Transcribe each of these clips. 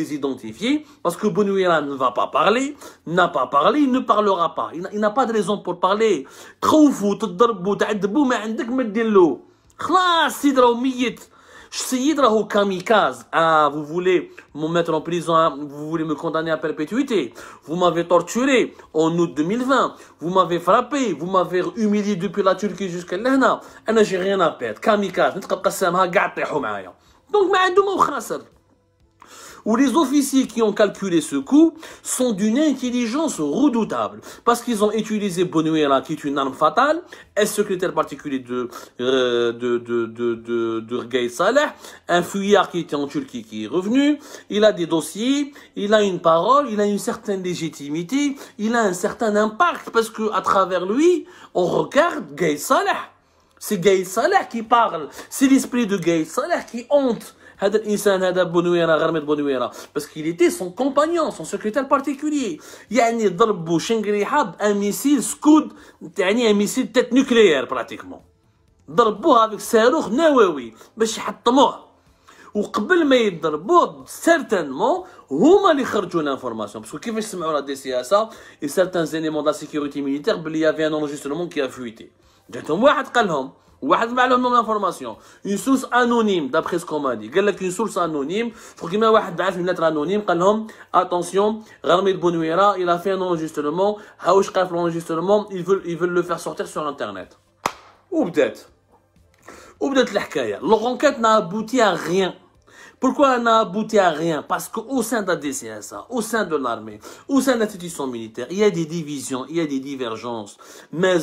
les identifier, parce que Bonouira ne va pas parler, n'a pas parlé, il ne parlera pas. Il n'a pas de raison pour parler. تخوفوا تضربوا تعذبوا ما عندك ما دير له. خلاص السيد راهو ميت. السيد راهو kamikaze. Ah, vous voulez me mettre en prison, hein? Vous voulez me condamner à perpétuité. Vous m'avez torturé en août 2020. Vous m'avez frappé. Vous m'avez humilié depuis la Turquie jusqu'à l'Hna. أنا j'ai rien à perdre. Kamikaze. نتبقى قسامها قاع طيحوا معايا. Donc ما عنده ما خاسر. Où les officiers qui ont calculé ce coup sont d'une intelligence redoutable. Parce qu'ils ont utilisé Bonouira, qui est une arme fatale, ex-secrétaire particulier de Gaïd Saleh, un fuyard qui était en Turquie qui est revenu, il a des dossiers, il a une parole, il a une certaine légitimité, il a un certain impact, parce que à travers lui, on regarde Gaïd Saleh. C'est Gaïd Saleh qui parle, c'est l'esprit de Gaïd Saleh qui hante. هذا الإنسان هذا بونويرة غرمة بونويرة parce qu'il était son compagnon son secrétaire particulier يعني ضربوا شنقريحة بان ميسيل سكود يعني ان ميسيل تيت نوكليير براتيكمون ضربوه avec صاروخ نووي باش يحطموه وقبل ما يضربوه سيرتانمون هما اللي خرجوا لانفورماسيون باسكو كيفاش سمعوا لا دي سي اس ا et certains éléments de la sécurité militaire بلي y avait un enregistrement qui a fuité جاتهم واحد قال لهم واحد باع لهم l'information une source anonyme d'après ce qu'on m'a dit قال لك une source anonyme faut كيما واحد بعث une lettre anonyme قال لهم attention Gharmid Bonouira il a fait un enregistrement هاوش قال في l'enregistrement ils veulent le faire sortir sur internet وبدات الحكايه l'enquête n'a abouti à rien. Pourquoi elle n'a abouti à rien? Parce qu'au sein de la DCSA, au sein de l'armée, au sein de l'institution militaire, il y a des divisions, il y a des divergences. Mais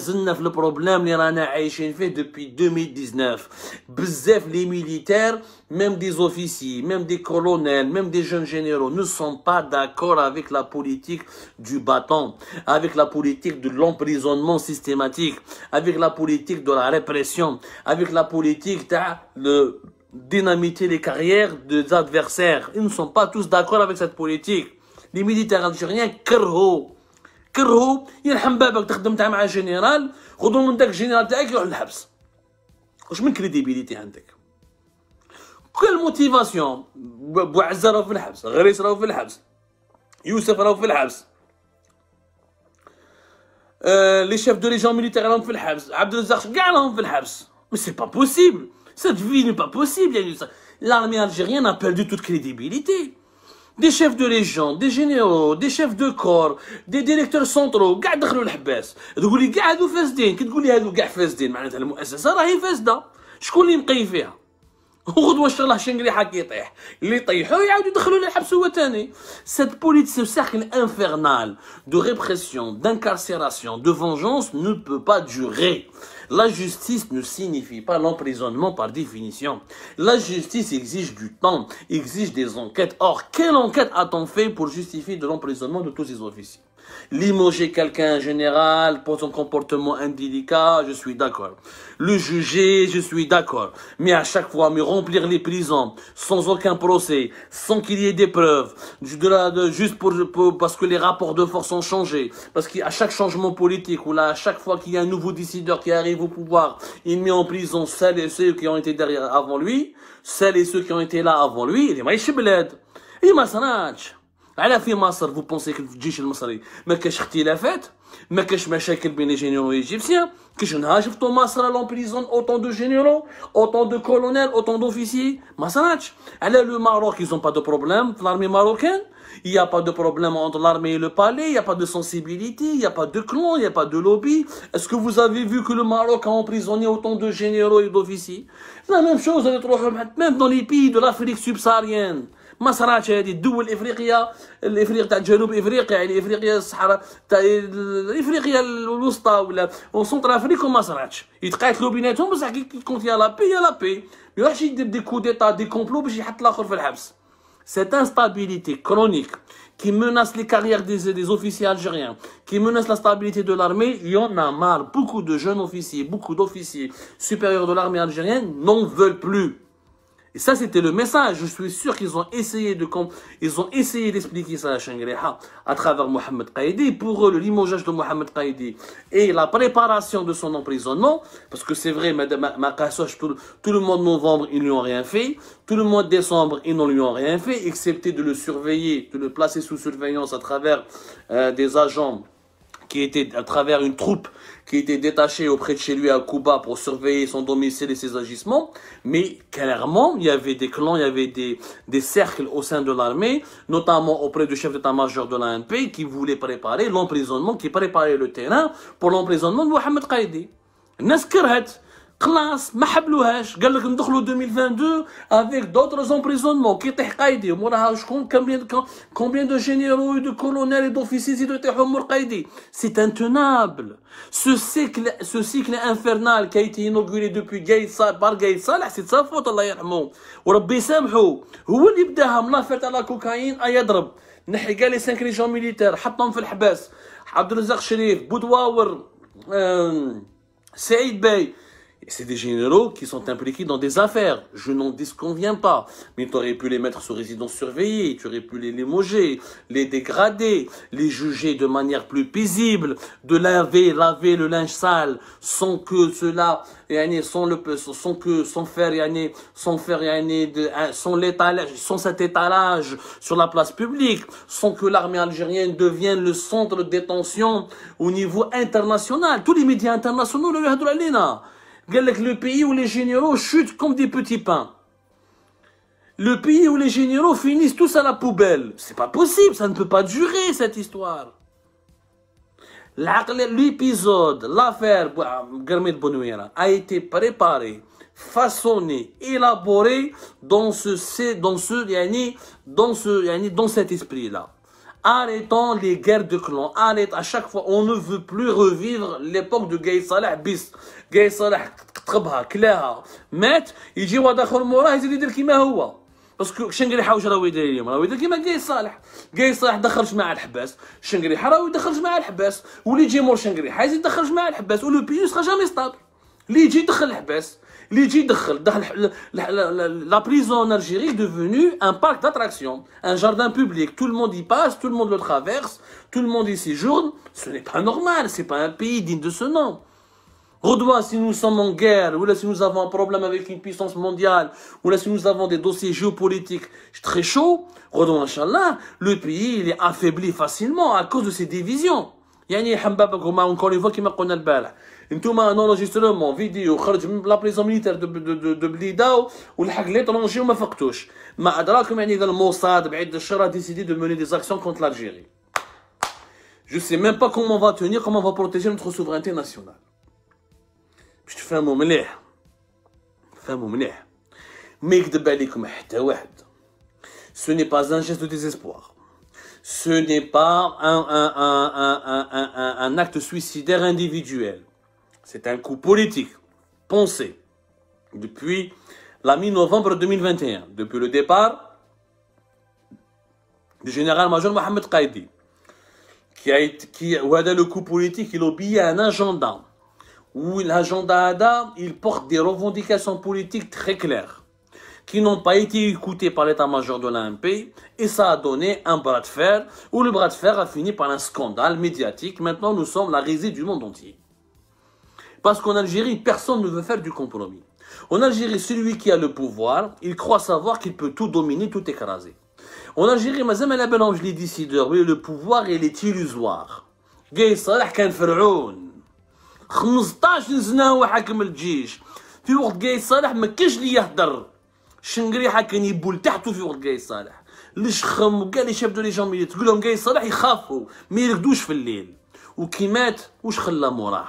le problème, les rana aïchen fait depuis 2019. Bzef, les militaires, même des officiers, même des colonels, même des jeunes généraux, ne sont pas d'accord avec la politique du bâton, avec la politique de l'emprisonnement systématique, avec la politique de la répression, avec la politique de dynamiter les carrières des adversaires. Ils ne sont pas tous d'accord avec cette politique. Les militaires algériens كرهوا يرحم بابك تخدم تاع مع جنرال خذوا من داك الجنرال تاعك يروح للحبس. واش من كريديبيليتي عندك؟ كل موتيفاسيون بوعزة راهو في الحبس، غريس راهو في الحبس، يوسف راهو في الحبس، لي شيف دو ليجون ميليتير راهم في الحبس، عبد الرزاق كاع راهم في الحبس. Mais c'est pas possible. Cette vie n'est pas possible. L'armée algérienne a perdu toute crédibilité. Des chefs de légion, des généraux, des chefs de corps, des directeurs centraux, قاع دخلوا الحباس. تقول لي كاع هادو فاسدين، كي تقول لي هادو كاع فاسدين معناتها المؤسسة راهي فاسدة. شكون اللي مقي فيها؟ وغدوة ان شاء الله شنقريحة كيطيح، اللي يطيحوا يعاودوا يدخلوا للحبس هو ثاني. Cette politique, ce cercle infernal de répression, d'incarcération, de vengeance ne peut pas durer. La justice ne signifie pas l'emprisonnement par définition. La justice exige du temps, exige des enquêtes. Or, quelle enquête a-t-on fait pour justifier de l'emprisonnement de tous ces officiers? Limoger quelqu'un en général pour son comportement indélicat, je suis d'accord. Le juger, je suis d'accord. Mais à chaque fois, me remplir les prisons sans aucun procès, sans qu'il y ait des preuves, juste parce que les rapports de force ont changé, parce qu'à chaque changement politique, ou là, à chaque fois qu'il y a un nouveau décideur qui arrive au pouvoir, il met en prison celles et ceux qui ont été derrière avant lui, celles et ceux qui ont été là avant lui, il est ما صنعش. على في مصر vous pensez que الجيش المصري ما كاش اختلافات ما كاش مشاكل بين les généraux égyptiens كاش نهار شفتوا مصر l'emprisonne autant de généraux autant de colonels autant d'officiers ما صنعش على le Maroc ils ont pas de problème l'armée marocaine il y a pas de problème entre l'armée et le palais il y a pas de sensibilité il y a pas de clan il y a pas de lobby est-ce que vous avez vu que le Maroc a emprisonné autant de généraux et d'officiers la même chose même dans les pays de l'Afrique subsaharienne ما صراتش هذه الدول الافريقيه تاع جنوب افريقيا يعني افريقيا الصحراء تاع افريقيا الوسطى ولا سنتر افريقيا ما صراتش يتقاتلوا بيناتهم بصح كي كونت يا لا بي ما يروحش يدير دي كو ديتا دي كومبلو باش يحط الاخر في الحبس. Cette instabilité chronique qui menace les carrières des officiers algériens, qui menace la stabilité de l'armée, il y en a marre. Beaucoup de jeunes officiers, beaucoup d'officiers supérieurs de l'armée algérienne n'en veulent plus. Et ça, c'était le message. Je suis sûr qu'ils ont essayé d'expliquer ça à Shangri-La à travers Mohamed Qaïdi. Pour eux, le limogeage de Mohamed Qaïdi et la préparation de son emprisonnement, parce que c'est vrai, tout le mois de novembre, ils ne lui ont rien fait. Tout le mois de décembre, ils ne lui ont rien fait, excepté de le surveiller, de le placer sous surveillance à travers des agents qui étaient à travers une troupe qui était détachée auprès de chez lui à Cuba pour surveiller son domicile et ses agissements. Mais clairement, il y avait des clans, il y avait des cercles au sein de l'armée, notamment auprès du chef d'état-major de l'ANP qui voulait préparer l'emprisonnement, qui préparait le terrain pour l'emprisonnement de Mohamed Qaïdi. الناس كرهت خلاص ما حبلوهاش قال لك ندخلوا 2022 avec d'autres emprisonnements كي يطيح قايدي وموراها شكون combien de généraux et de colonels et d'officiers يطيحوا مور قايدي. C'est intenable. Ce cycle infernal qui a été inauguré depuis par Gaïd Salah, c'est de sa faute الله يرحمه وربي يسامحه. هو اللي بداها من لافير تاع لا كوكايين يضرب نحي كاع لي 5 ريجون ميليتير حطهم في الحباس. عبد الرزاق شريف بودواور Saïd Bey. C'est des généraux qui sont impliqués dans des affaires. Je n'en disconviens pas. Mais tu aurais pu les mettre sous résidence surveillée, tu aurais pu les limoger, les dégrader, les juger de manière plus paisible, de laver le linge sale, sans que cela, sans cet étalage sur la place publique, sans que l'armée algérienne devienne le centre de détention au niveau international. Tous les médias internationaux le regardent à l'ENA. Le pays où les généraux chutent comme des petits pains. Le pays où les généraux finissent tous à la poubelle. C'est pas possible, ça ne peut pas durer cette histoire. L'épisode, l'affaire Garmet Bonouira a été préparé, façonné, élaboré dans cet esprit-là. Arrêtons les guerres de clans. Arrête à chaque fois. On ne veut plus revivre l'époque de Gaïd Salah bis. Gaïd Salah تقبها كلاها مات يجي واحد اخر موراه يزيد يدير كيما هو. باسكو شنقريحه واش راهو يدير اليوم؟ راهو يدير كيما قايد صالح. قايد صالح دخلش مع الحباس، شنقريحه راهو يدخلش مع الحباس، واللي يجي مور شنقريحه يزيد يدخلش مع الحباس، ولو بيو سخا جامي ستابل. اللي يجي يدخل الحباس، اللي يجي يدخل la prison en Algérie est devenue un parc d'attractions, un jardin public. Tout le monde y passe, tout le monde le traverse, tout le monde y séjourne. Ce n'est pas normal, c'est pas un pays digne de ce nom. Redouane, si nous sommes en guerre, ou là si nous avons un problème avec une puissance mondiale, ou là si nous avons des dossiers géopolitiques très chauds, Redouane, Inch'Allah, le pays il est affaibli facilement à cause de ces divisions. يعني حبابك هما encore une fois كما قلنا البارح انتوما ان انجسترمون فيديو خرج من لا بريزون ميليتير دو بليده ولحق ليترونجي وما فقتوش ما ادراكم يعني اذا الموساد بعيد الشر ديسيدي دو mener des actions contre l'Algérie. Je sais même pas comment on va tenir, comment on va protéger notre souveraineté nationale. باش تفهموا مليح ما يكذب عليكم حتى واحد. Ce n'est pas un geste de désespoir. Ce n'est pas un acte suicidaire individuel. C'est un coup politique, pensé, depuis la mi-novembre 2021, depuis le départ du général-major Mohamed Qaïdi, où le coup politique, il obéit à un agenda, où l'agenda, il porte des revendications politiques très claires, qui n'ont pas été écoutés par l'état-major de l'ANP, et ça a donné un bras de fer, où le bras de fer a fini par un scandale médiatique. Maintenant, nous sommes la risée du monde entier. Parce qu'en Algérie, personne ne veut faire du compromis. En Algérie, celui qui a le pouvoir, il croit savoir qu'il peut tout dominer, tout écraser. En Algérie, mazam la mélange les décideurs, oui, le pouvoir, il est illusoire. Gaïd Salah كان فرعون 15 سنة هو حاكم الجيش. في وقت قايد صالح ما كاش اللي يهدر. شنقريحه كان يبول تحته في وقت قايد صالح. اللي شخم وكاع لي شاف دو لي جامي تقول لهم قايد صالح يخافوا ما يرقدوش في الليل. وكي مات واش خلى موراه؟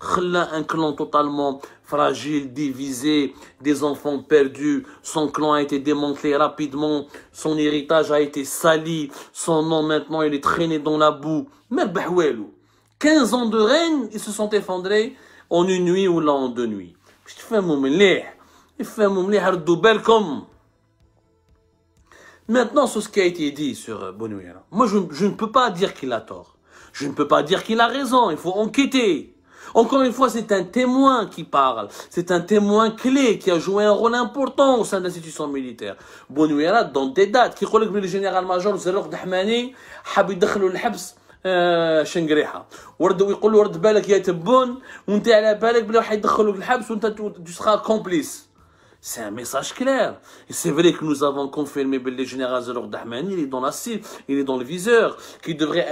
خلى un clan totalement fragile, divisé, des enfants perdus. Son clan a été démantelé rapidement, son héritage a été sali, son nom maintenant il est traîné dans la boue. مربح والو. 15 ans de règne, ils se sont effondrés en une nuit ou là en 2 nuits. باش تفهموا مليح. يفهموا مليح ردوا بالكم. Maintenant, sur ce qui a été dit sur Bonouira, moi je ne peux pas dire qu'il a tort. Je ne peux pas dire qu'il a raison, il faut enquêter. Encore une fois, c'est un témoin qui parle. C'est un témoin clé qui a joué un rôle important au sein de l'institution militaire. Bounouira, dans des dates, qui relève le général-major Zerouk Dahmani, حاب يدخلوا الحبس شنقريحه وردوا يقولوا رد بالك يا تبون وانت على بالك بلا واحد يدخلوك الحبس وانت tu seras complice. C'est un message clair. Et c'est vrai que nous avons confirmé que le général Zerouk Dahmani, il est dans la cible, il est dans le viseur, qui devait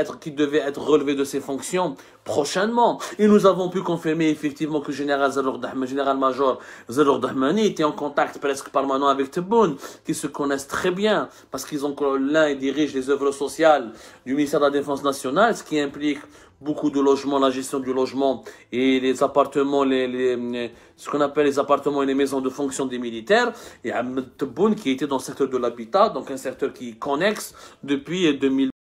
être relevé de ses fonctions prochainement. Et nous avons pu confirmer effectivement que le général-major Zerouk Dahmani était en contact presque permanent avec Tebboune, qui se connaissent très bien, parce qu'ils ont l'un et dirige les œuvres sociales du ministère de la Défense nationale, ce qui implique beaucoup de logements, la gestion du logement et les appartements, ce qu'on appelle les appartements et les maisons de fonction des militaires. Et Ahmed Tebboune qui était dans le secteur de l'habitat, donc un secteur qui est connexe depuis 2000.